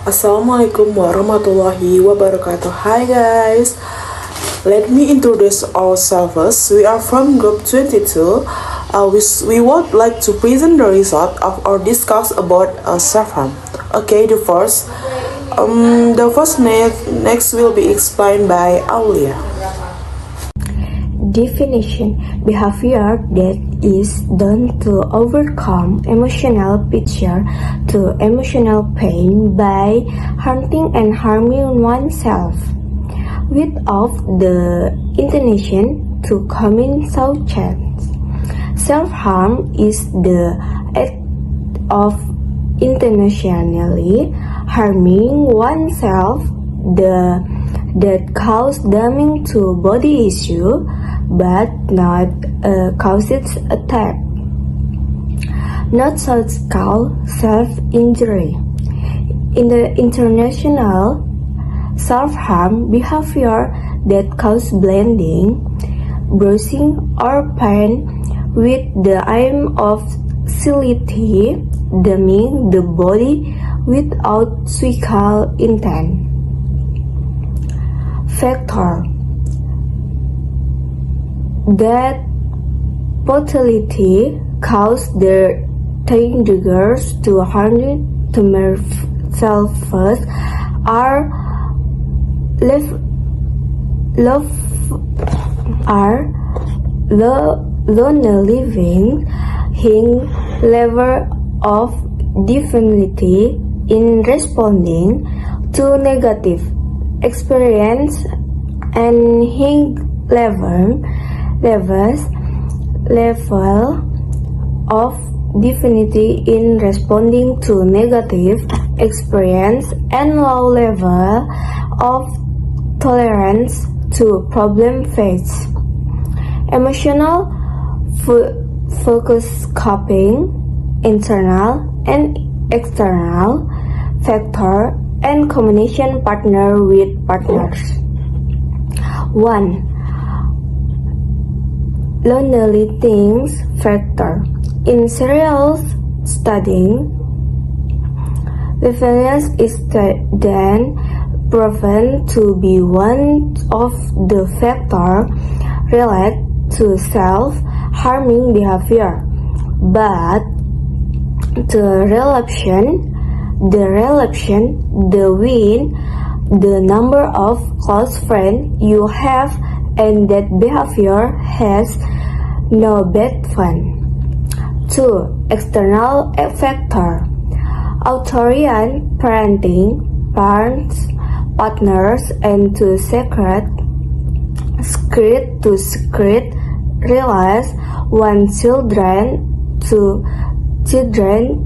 Assalamualaikum warahmatullahi wabarakatuh. Hi guys, let me introduce ourselves. We are from group 22. We would like to present the result of our discuss about self-harm. Okay, the first next will be explained by Aulia. Definition: behavior that is done to overcome emotional pressure to emotional pain by hurting and harming oneself without the intention to commit suicide. Self-harm is the act of intentionally harming oneself that cause damage to body issue but not causes attack, not surgical self-injury. In the international self-harm behavior that cause bleeding, bruising, or pain with the aim of silently damaging the body without suicidal intent. Factor that fatality cause the triggers to harm themselves are lonely living level of definity in responding to negative experience and level of definity in responding to negative experience and low level of tolerance to problem faced. Emotional focus coping, internal and external factor, and combination partner with partners. 1. Lonely things factor. In serial studying, loneliness is then proven to be one of the factors related to self-harming behavior, but the number of close friends you have and that behavior has no bad fun. 2. External factor. Authoritarian parenting, parents, partners, and to secret realize when children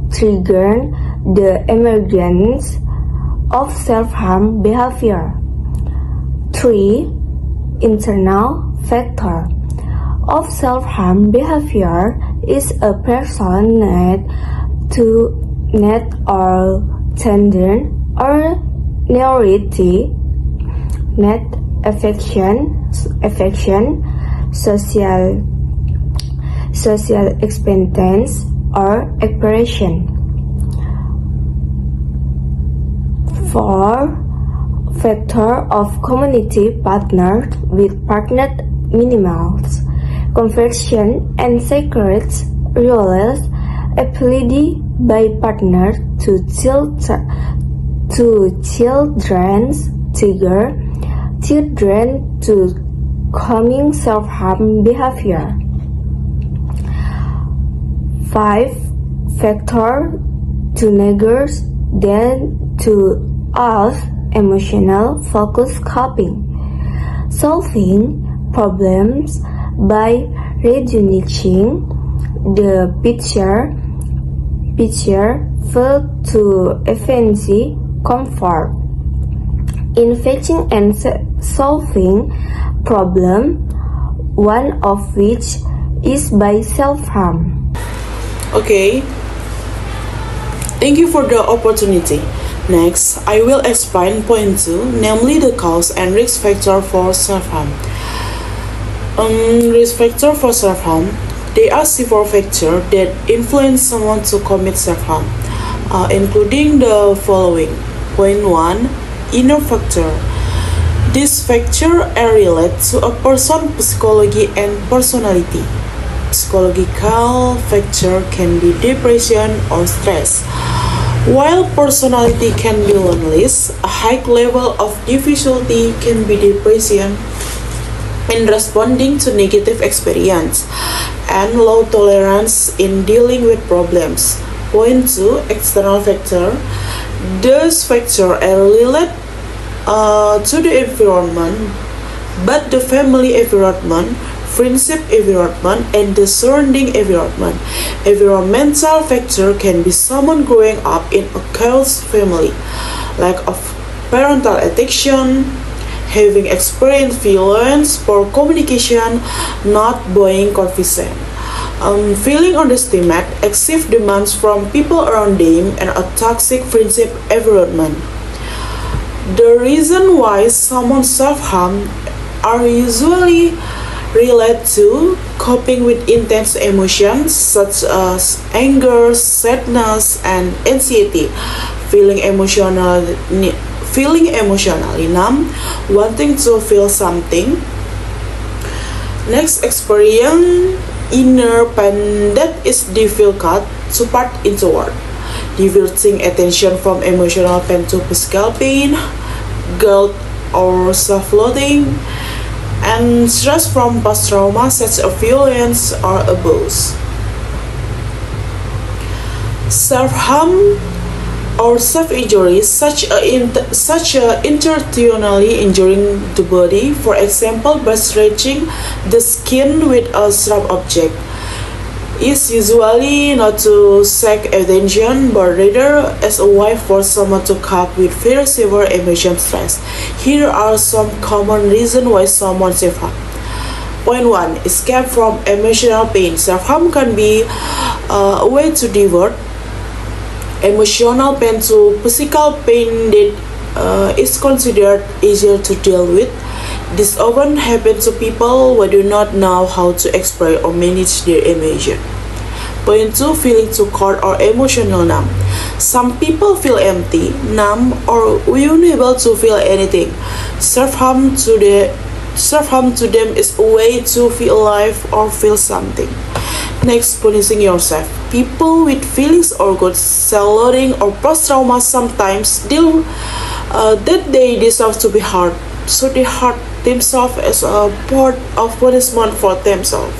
trigger the emergence of self-harm behavior. 3. Internal factor of self-harm behavior is a person net or tender or minority net affection, social expectance or aspiration. 4. Factor of community partnered with partnered minimals, conversion and sacred roles applied by partners to children's children to common self-harm behavior. 5. Factor to negate then to us emotional focus coping, solving problems by reducing the picture felt to efficiency comfort in fetching and solving problem, one of which is by self-harm. Okay, thank you for the opportunity. Next, I will explain point 2, namely the cause and risk factor for self-harm. Risk factor for self-harm. They are several factors that influence someone to commit self-harm, including the following. Point 1. Inner factor. This factor relates to a person's psychology and personality. Psychological factor can be depression or stress, while personality can be loneliness. A high level of difficulty can be depression in responding to negative experience, and low tolerance in dealing with problems. Point 2. External factor. Those factors are related to the environment, but the family environment, friendship environment, and the surrounding environment. Environmental factor can be someone growing up in a chaos family, lack of parental attention, having experienced violence, poor communication, not being confident, feeling underestimated, excessive demands from people around them, and a toxic friendship environment. The reason why someone self-harm are usually related to coping with intense emotions such as anger, sadness, and anxiety, feeling emotionally numb, wanting to feel something. Next, experience inner pain that is difficult to put into words. Diverting attention from emotional pain to physical pain, guilt or self-loathing, and stress from past trauma such as violence or abuse. Self-harm or self-injury such a intentionally injuring the body, for example by stretching the skin with a sharp object, is usually not to seek attention but rather as a way for someone to cope with very severe emotion stress. Here are some common reasons why someone self-harm. Point 1. Escape from emotional pain. Self-harm can be a way to divert emotional pain to physical pain that is considered easier to deal with. This often happens to people who do not know how to express or manage their emotion. Point 2. Feeling too cold or emotional numb. Some people feel empty, numb, or unable to feel anything. Self-harm to them is a way to feel alive or feel something. Next, punishing yourself. People with feelings or good self-loathing or post-trauma sometimes feel that they deserve to be hurt, so they hurt themselves as a part of punishment for themselves.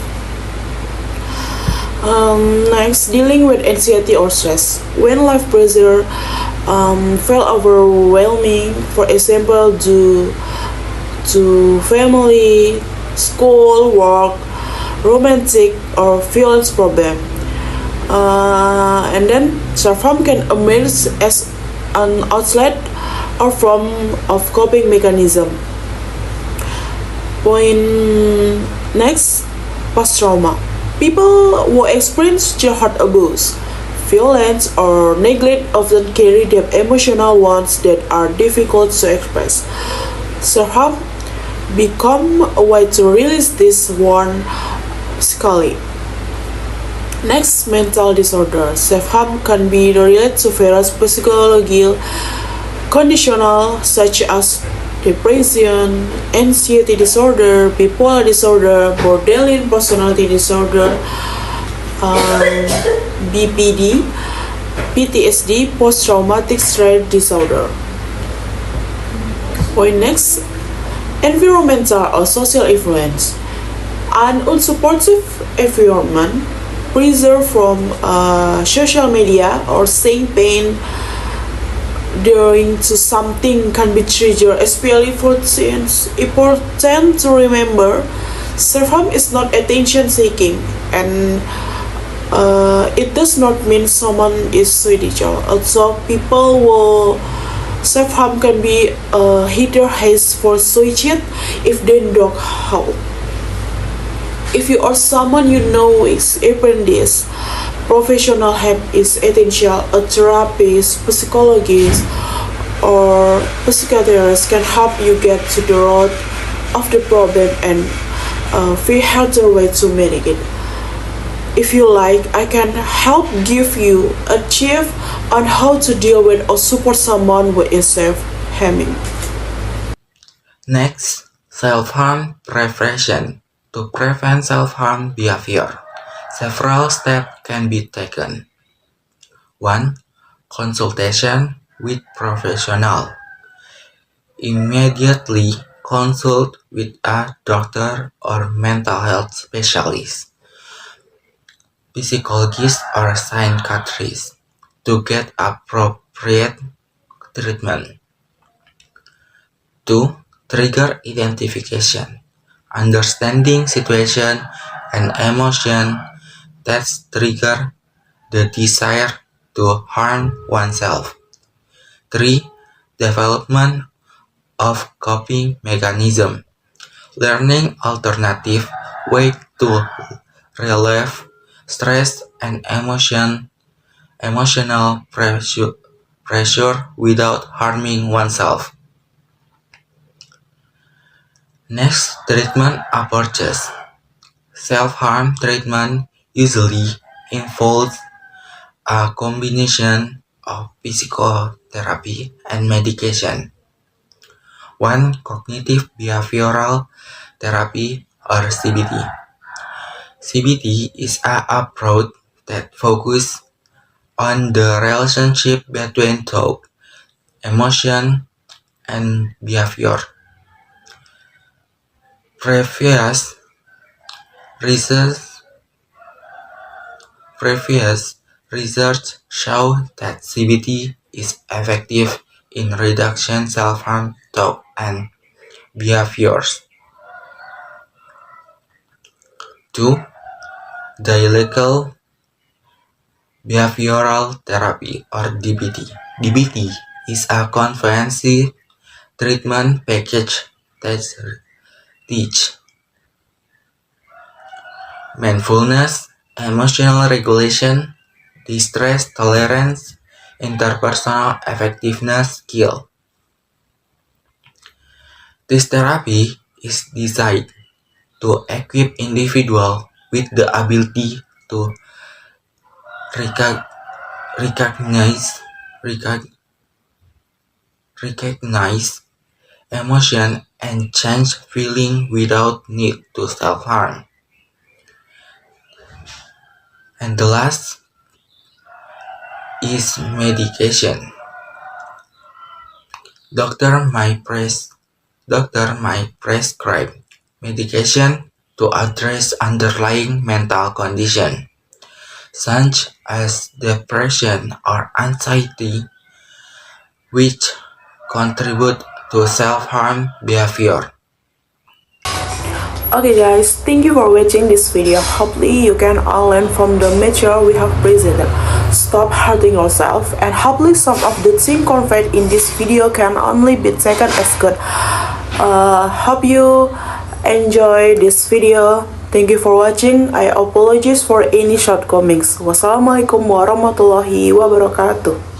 Next, dealing with anxiety or stress. When life pressure feel overwhelming, for example due to family, school, work, romantic or violence problem, and then self-harm can emerge as an outlet or form of coping mechanism. Point next, post-trauma. People who experience childhood abuse, violence, or neglect often carry deep emotional wounds that are difficult to express. Self-harm become a way to release this wound physically. Next, mental disorder. Self-harm can be related to various physiological conditions such as depression, anxiety disorder, bipolar disorder, borderline personality disorder, BPD, PTSD, post-traumatic stress disorder. Point next, environmental or social influence. An unsupportive environment, pressure from social media or seeing pain during to something can be trigger, especially for teens. Important to remember, self-harm is not attention seeking, and it does not mean someone is suicidal. Also, people who self-harm can be either haste for suicide if they don't help. If you or someone you know is experiencing this, professional help is essential. A therapist, psychologist, or psychiatrist can help you get to the root of the problem and figure out the way to manage it. If you like, I can help give you a chief on how to deal with or support someone who is self-harming. Next, self-harm prevention. To prevent self-harm behavior, several steps can be taken. 1. Consultation with professional. Immediately consult with a doctor or mental health specialist, psychologist or psychiatrist to get appropriate treatment. 2. Trigger identification. Understanding situation and emotion that trigger the desire to harm oneself. 3. Development of coping mechanism. Learning alternative ways to relieve stress and emotional pressure without harming oneself. Next, treatment approaches. Self-harm treatment usually involves a combination of psychotherapy and medication. 1. Cognitive behavioral therapy or CBT. CBT is an approach that focuses on the relationship between thought, emotion, and behavior. Previous research show that CBT is effective in reducing self-harm thought and behaviors. 2. Dialectical behavioral therapy or DBT. DBT is a comprehensive treatment package that teaches mindfulness, emotional regulation, distress tolerance, interpersonal effectiveness skill. This therapy is designed to equip individuals with the ability to recognize emotion and change feeling without need to self-harm. And the last is medication. Doctor might prescribe medication to address underlying mental condition, such as depression or anxiety, which contribute to self-harm behavior. Okay guys, thank you for watching this video. Hopefully you can all learn from the material we have presented. Stop hurting yourself, and hopefully some of the things conveyed in this video can only be taken as good. Hope you enjoy this video. Thank you for watching. I apologize for any shortcomings. Wassalamualaikum warahmatullahi wabarakatuh.